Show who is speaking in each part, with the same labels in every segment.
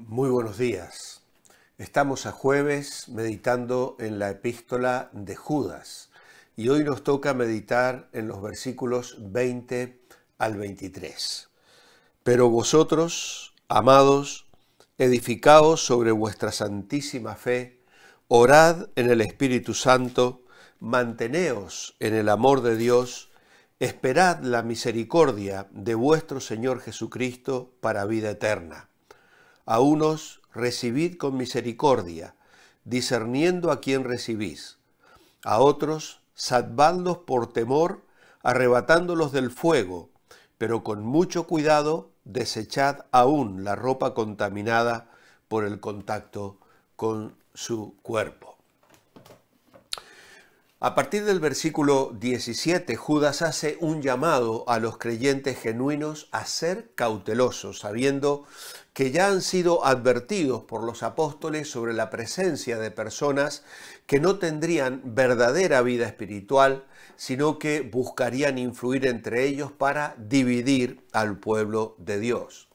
Speaker 1: Muy buenos días. Estamos a jueves meditando en la epístola de Judas y hoy nos toca meditar en los versículos 20 al 23. Pero vosotros, amados, edificaos sobre vuestra santísima fe, orad en el Espíritu Santo, manteneos en el amor de Dios, esperad la misericordia de vuestro Señor Jesucristo para vida eterna. A unos recibid con misericordia, discerniendo a quién recibís. A otros salvadlos por temor, arrebatándolos del fuego, pero con mucho cuidado desechad aún la ropa contaminada por el contacto con su cuerpo. A partir del versículo 17, Judas hace un llamado a los creyentes genuinos a ser cautelosos, sabiendo que ya han sido advertidos por los apóstoles sobre la presencia de personas que no tendrían verdadera vida espiritual, sino que buscarían influir entre ellos para dividir al pueblo de Dios.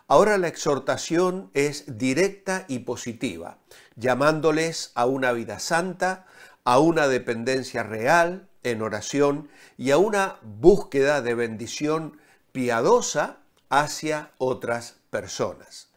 Speaker 1: Ahora la exhortación es directa y positiva, llamándoles a una vida santa, a una dependencia real en oración y a una búsqueda de bendición piadosa hacia otras personas.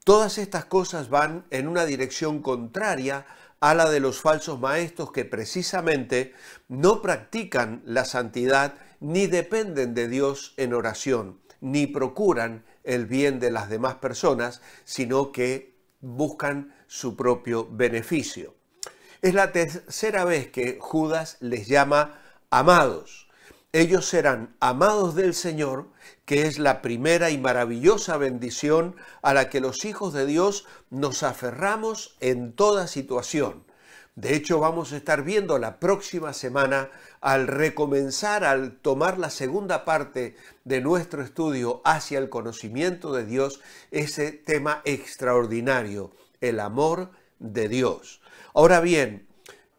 Speaker 1: Todas estas cosas van en una dirección contraria a la de los falsos maestros que precisamente no practican la santidad ni dependen de Dios en oración, ni procuran el bien de las demás personas, sino que buscan su propio beneficio. Es la tercera vez que Judas les llama amados. Ellos serán amados del Señor, que es la primera y maravillosa bendición a la que los hijos de Dios nos aferramos en toda situación. De hecho, vamos a estar viendo la próxima semana, al recomenzar, al tomar la segunda parte de nuestro estudio hacia el conocimiento de Dios, ese tema extraordinario, el amor de Dios. Ahora bien,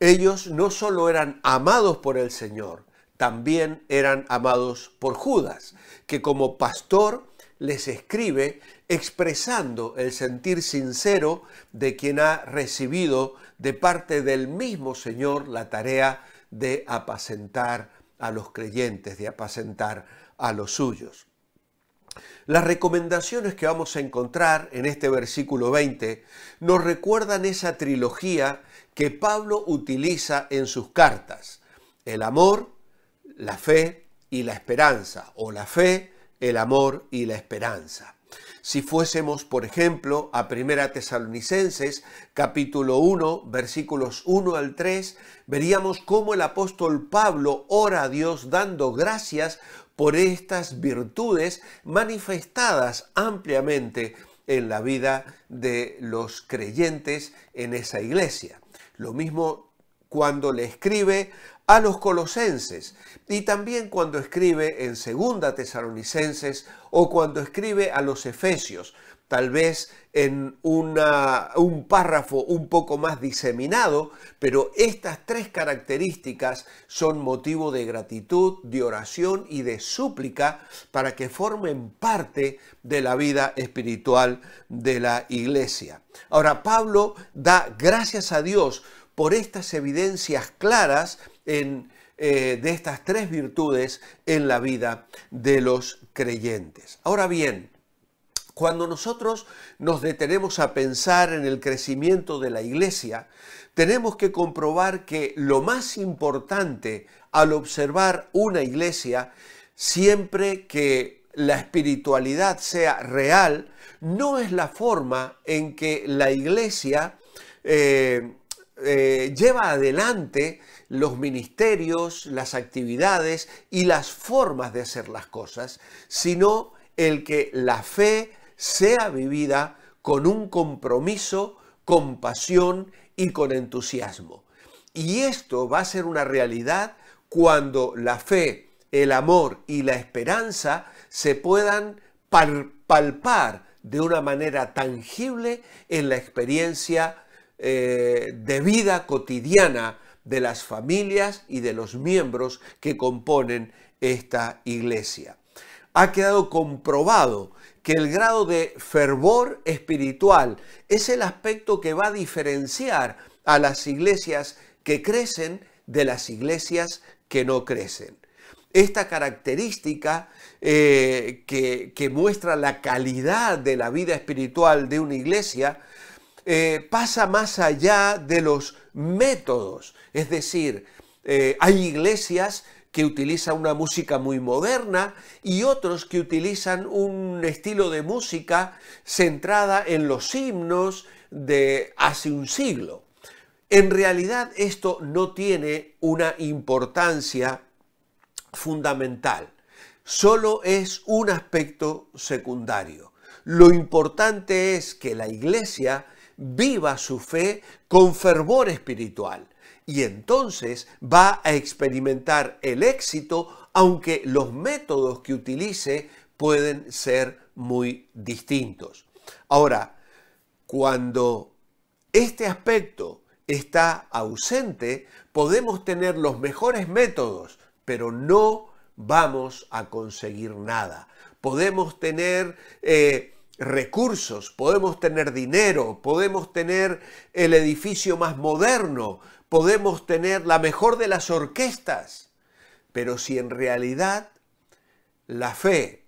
Speaker 1: ellos no solo eran amados por el Señor, también eran amados por Judas, que como pastor les escribe expresando el sentir sincero de quien ha recibido de parte del mismo Señor la tarea de apacentar a los creyentes, de apacentar a los suyos. Las recomendaciones que vamos a encontrar en este versículo 20 nos recuerdan esa trilogía que Pablo utiliza en sus cartas: el amor, la fe y la esperanza, o la fe, el amor y la esperanza. Si fuésemos, por ejemplo, a 1 Tesalonicenses, capítulo 1, versículos 1 al 3, veríamos cómo el apóstol Pablo ora a Dios dando gracias por estas virtudes manifestadas ampliamente en la vida de los creyentes en esa iglesia. Lo mismo cuando le escribe a los colosenses y también cuando escribe en 2 Tesalonicenses o cuando escribe a los efesios, tal vez en un párrafo un poco más diseminado, pero estas tres características son motivo de gratitud, de oración y de súplica para que formen parte de la vida espiritual de la iglesia. Ahora, Pablo da gracias a Dios por estas evidencias claras de estas tres virtudes en la vida de los creyentes. Ahora bien, cuando nosotros nos detenemos a pensar en el crecimiento de la iglesia, tenemos que comprobar que lo más importante al observar una iglesia, siempre que la espiritualidad sea real, no es la forma en que la iglesia lleva adelante los ministerios, las actividades y las formas de hacer las cosas, sino el que la fe sea vivida con un compromiso, con pasión y con entusiasmo. Y esto va a ser una realidad cuando la fe, el amor y la esperanza se puedan palpar de una manera tangible en la experiencia de vida cotidiana de las familias y de los miembros que componen esta iglesia. Ha quedado comprobado que el grado de fervor espiritual es el aspecto que va a diferenciar a las iglesias que crecen de las iglesias que no crecen. Esta característica que muestra la calidad de la vida espiritual de una iglesia pasa más allá de los métodos. Es decir, hay iglesias que utilizan una música muy moderna y otros que utilizan un estilo de música centrada en los himnos de hace un siglo. En realidad esto no tiene una importancia fundamental, solo es un aspecto secundario. Lo importante es que la iglesia viva su fe con fervor espiritual y entonces va a experimentar el éxito, aunque los métodos que utilice pueden ser muy distintos. Ahora, cuando este aspecto está ausente, podemos tener los mejores métodos, pero no vamos a conseguir nada. Podemos tener recursos, podemos tener dinero, podemos tener el edificio más moderno, podemos tener la mejor de las orquestas, pero si en realidad la fe,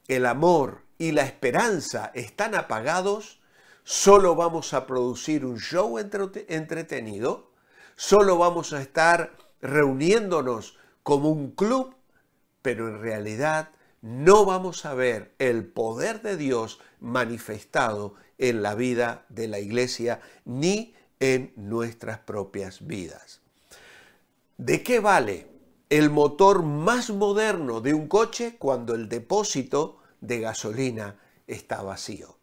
Speaker 1: el amor y la esperanza están apagados, solo vamos a producir un show entretenido, solo vamos a estar reuniéndonos como un club, pero en realidad no vamos a ver el poder de Dios manifestado en la vida de la iglesia ni en nuestras propias vidas. ¿De qué vale el motor más moderno de un coche cuando el depósito de gasolina está vacío?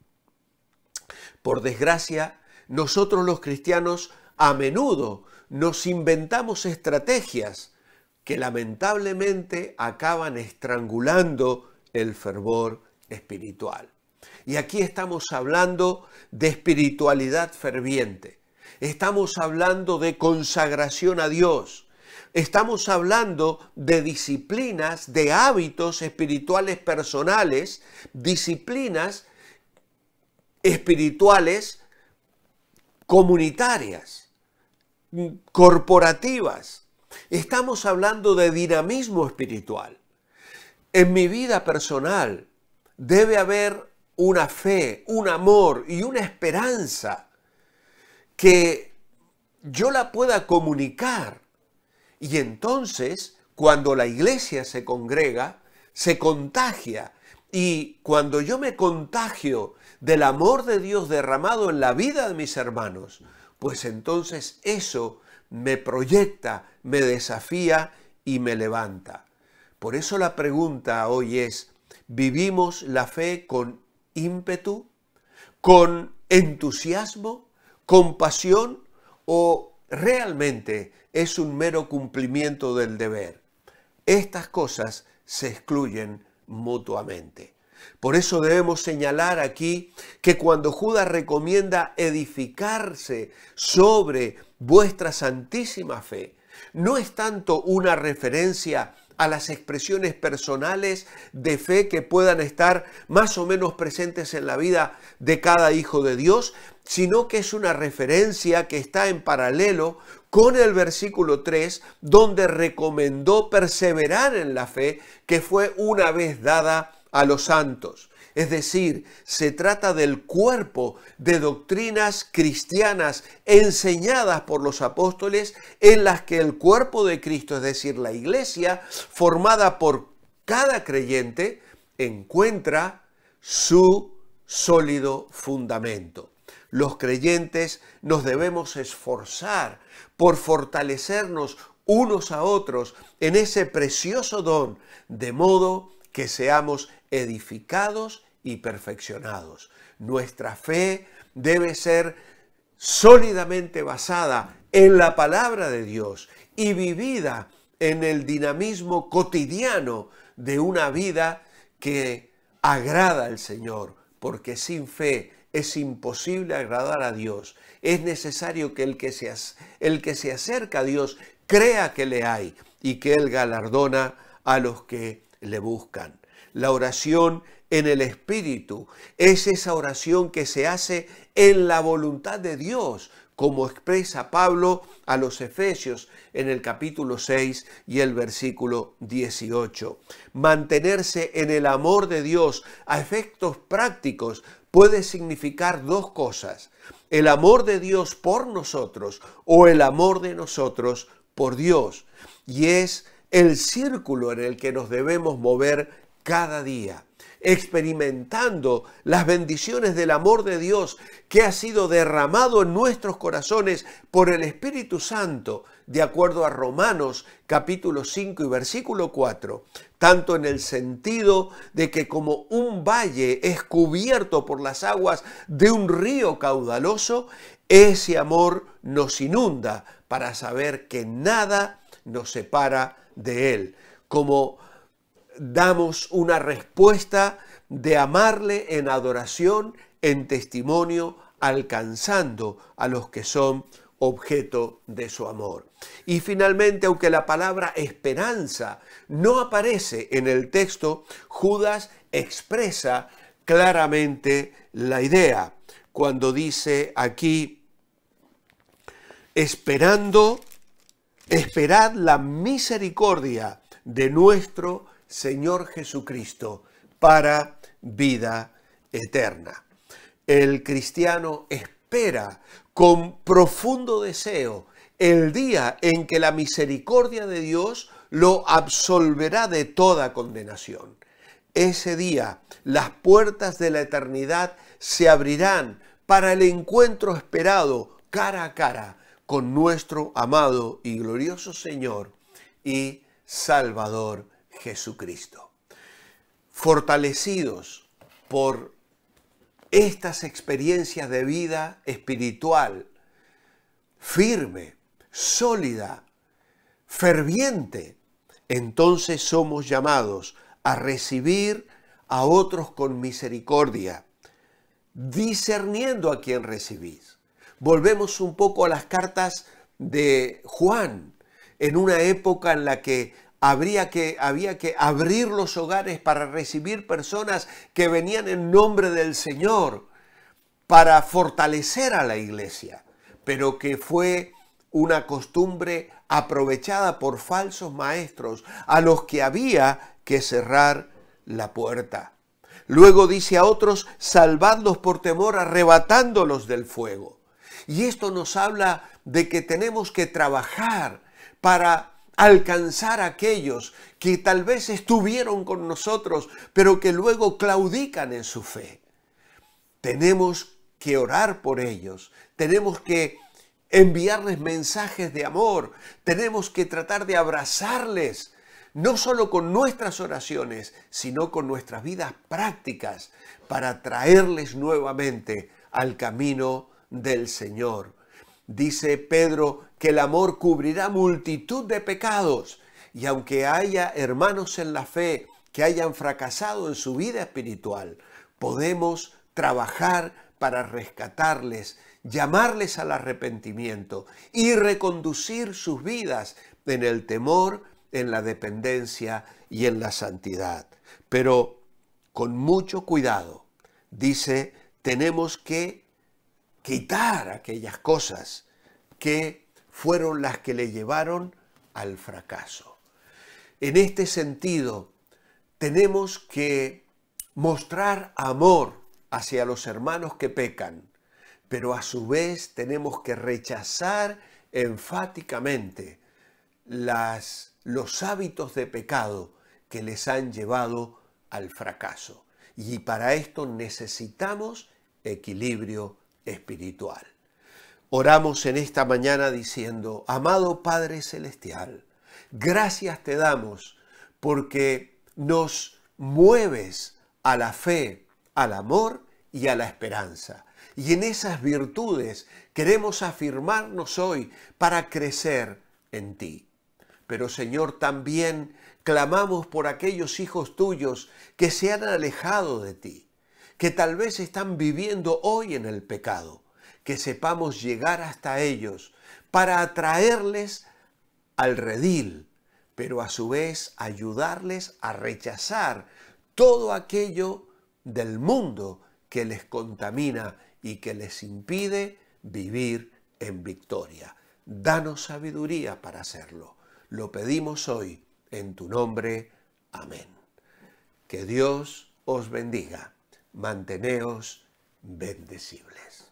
Speaker 1: Por desgracia, nosotros los cristianos a menudo nos inventamos estrategias que lamentablemente acaban estrangulando el fervor espiritual. Y aquí estamos hablando de espiritualidad ferviente, estamos hablando de consagración a Dios, estamos hablando de disciplinas, de hábitos espirituales personales, disciplinas espirituales comunitarias, corporativas. Estamos hablando de dinamismo espiritual. En mi vida personal debe haber una fe, un amor y una esperanza que yo la pueda comunicar. Y entonces, cuando la iglesia se congrega, se contagia. Y cuando yo me contagio del amor de Dios derramado en la vida de mis hermanos, pues entonces eso me proyecta, me desafía y me levanta. Por eso la pregunta hoy es, ¿vivimos la fe con ímpetu, con entusiasmo, con pasión o realmente es un mero cumplimiento del deber? Estas cosas se excluyen mutuamente. Por eso debemos señalar aquí que cuando Judas recomienda edificarse sobre vuestra santísima fe, no es tanto una referencia a las expresiones personales de fe que puedan estar más o menos presentes en la vida de cada hijo de Dios, sino que es una referencia que está en paralelo con el versículo 3, donde recomendó perseverar en la fe que fue una vez dada a los santos. Es decir, se trata del cuerpo de doctrinas cristianas enseñadas por los apóstoles en las que el cuerpo de Cristo, es decir, la iglesia, formada por cada creyente, encuentra su sólido fundamento. Los creyentes nos debemos esforzar por fortalecernos unos a otros en ese precioso don, de modo que seamos edificados y perfeccionados. Nuestra fe debe ser sólidamente basada en la palabra de Dios y vivida en el dinamismo cotidiano de una vida que agrada al Señor, porque sin fe es imposible agradar a Dios. Es necesario que el que se acerca a Dios crea que le hay y que Él galardona a los que le buscan. La oración en el Espíritu. Es esa oración que se hace en la voluntad de Dios, como expresa Pablo a los Efesios en el capítulo 6 y el versículo 18. Mantenerse en el amor de Dios a efectos prácticos puede significar dos cosas: el amor de Dios por nosotros o el amor de nosotros por Dios. Y es el círculo en el que nos debemos mover cada día, experimentando las bendiciones del amor de Dios que ha sido derramado en nuestros corazones por el Espíritu Santo, de acuerdo a Romanos capítulo 5 y versículo 4, tanto en el sentido de que como un valle es cubierto por las aguas de un río caudaloso, ese amor nos inunda para saber que nada nos separa de Él, como damos una respuesta de amarle en adoración, en testimonio, alcanzando a los que son objeto de su amor. Y finalmente, aunque la palabra esperanza no aparece en el texto, Judas expresa claramente la idea cuando dice aquí: esperad la misericordia de nuestro Señor Jesucristo para vida eterna. El cristiano espera con profundo deseo el día en que la misericordia de Dios lo absolverá de toda condenación. Ese día las puertas de la eternidad se abrirán para el encuentro esperado cara a cara con nuestro amado y glorioso Señor y Salvador Jesucristo. Fortalecidos por estas experiencias de vida espiritual, firme, sólida, ferviente, entonces somos llamados a recibir a otros con misericordia, discerniendo a quién recibís. Volvemos un poco a las cartas de Juan, en una época en la que había que abrir los hogares para recibir personas que venían en nombre del Señor, para fortalecer a la iglesia, pero que fue una costumbre aprovechada por falsos maestros a los que había que cerrar la puerta. Luego dice a otros: salvadlos por temor, arrebatándolos del fuego. Y esto nos habla de que tenemos que trabajar para alcanzar a aquellos que tal vez estuvieron con nosotros, pero que luego claudican en su fe. Tenemos que orar por ellos, tenemos que enviarles mensajes de amor, tenemos que tratar de abrazarles, no solo con nuestras oraciones, sino con nuestras vidas prácticas, para traerles nuevamente al camino del Señor. Dice Pedro que el amor cubrirá multitud de pecados, y aunque haya hermanos en la fe que hayan fracasado en su vida espiritual, podemos trabajar para rescatarles, llamarles al arrepentimiento y reconducir sus vidas en el temor, en la dependencia y en la santidad. Pero con mucho cuidado, dice, tenemos que quitar aquellas cosas que fueron las que le llevaron al fracaso. En este sentido, tenemos que mostrar amor hacia los hermanos que pecan, pero a su vez tenemos que rechazar enfáticamente los hábitos de pecado que les han llevado al fracaso. Y para esto necesitamos equilibrio espiritual. Oramos en esta mañana diciendo: amado Padre Celestial, gracias te damos porque nos mueves a la fe, al amor y a la esperanza. Y en esas virtudes queremos afirmarnos hoy para crecer en ti. Pero Señor, también clamamos por aquellos hijos tuyos que se han alejado de ti, que tal vez están viviendo hoy en el pecado, que sepamos llegar hasta ellos para atraerles al redil, pero a su vez ayudarles a rechazar todo aquello del mundo que les contamina y que les impide vivir en victoria. Danos sabiduría para hacerlo. Lo pedimos hoy en tu nombre. Amén. Que Dios os bendiga. Manteneos bendecibles.